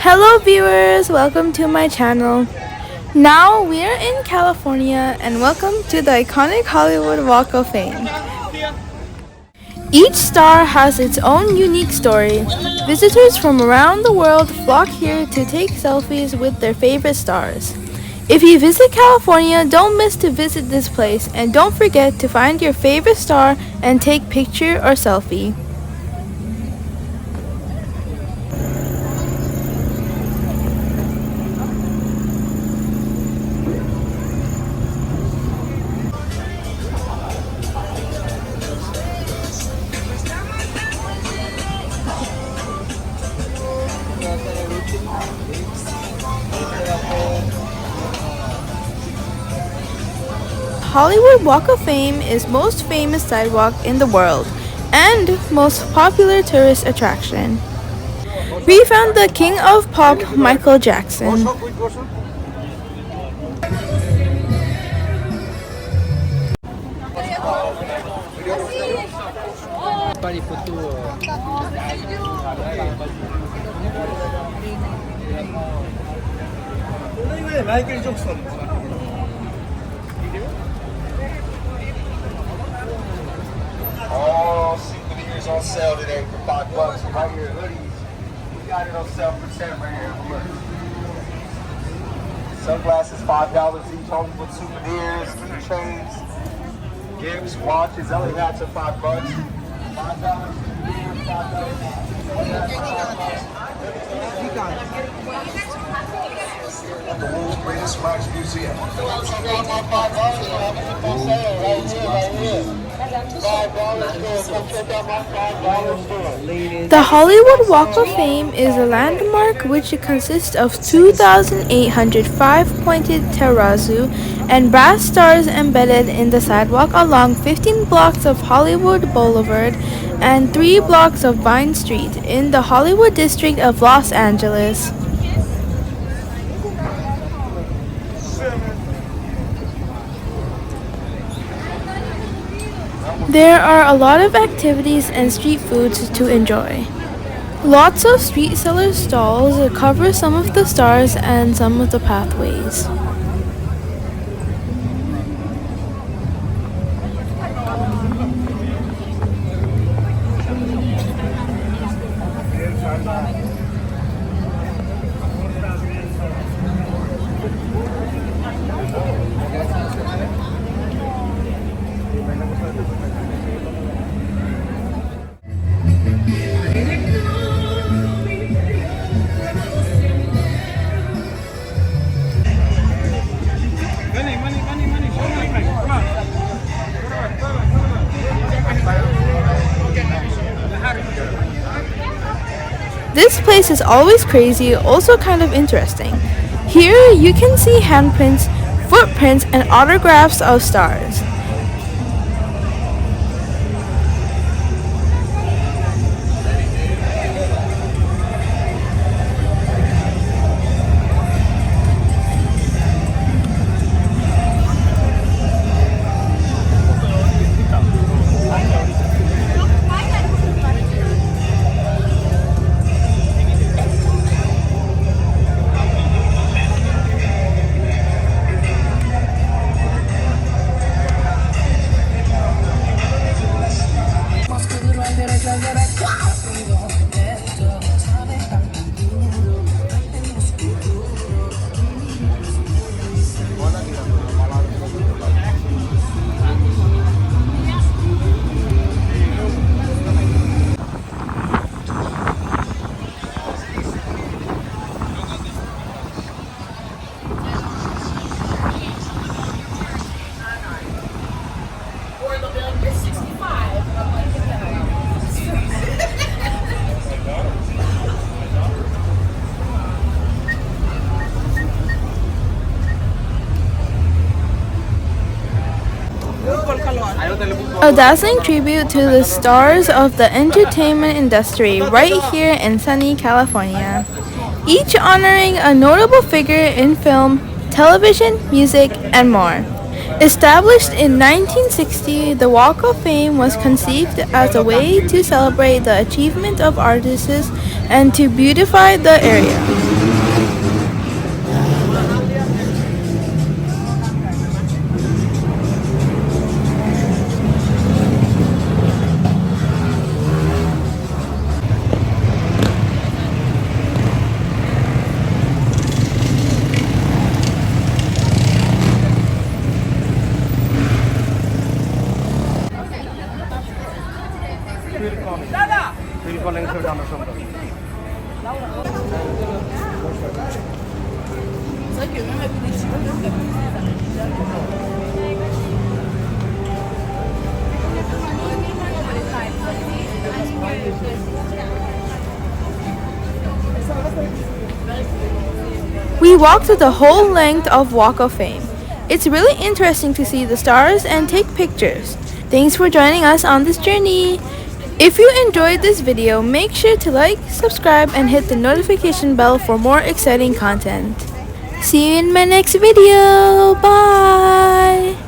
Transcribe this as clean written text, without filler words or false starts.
Hello viewers, welcome to my channel. Now we are in California and welcome to the iconic Hollywood Walk of Fame. Each star has its own unique story. Visitors from around the world flock here to take selfies with their favorite stars. If you visit California, don't miss to visit this place and don't forget to find your favorite star and take picture or selfie. Hollywood Walk of Fame is most famous sidewalk in the world and most popular tourist attraction. We found the king of pop, Michael Jackson. All souvenirs on sale today for $5 right here. Hoodies, we got it on sale for 10 right here. Look. Sunglasses $5 each. Hollywood souvenirs, keychains, gifts, watches. LA hats are $5. $5 souvenirs, The world's greatest wax museum. The Hollywood Walk of Fame is a landmark which consists of 2,805 pointed terrazzo-and-brass stars embedded in the sidewalk along 15 blocks of Hollywood Boulevard and 3 blocks of Vine Street in the Hollywood district of Los Angeles. There are a lot of activities and street foods to enjoy. Lots of street seller stalls cover some of the stars and some of the pathways. This place is always crazy, also kind of interesting. Here you can see handprints, footprints, and autographs of stars. A dazzling tribute to the stars of the entertainment industry right here in sunny California, each honoring a notable figure in film, television, music, and more. Established in 1960, the Walk of Fame was conceived as a way to celebrate the achievement of artists and to beautify the area. We walked through the whole length of Walk of Fame. It's really interesting to see the stars and take pictures. Thanks for joining us on this journey. If you enjoyed this video, make sure to like, subscribe, and hit the notification bell for more exciting content. See you in my next video. Bye!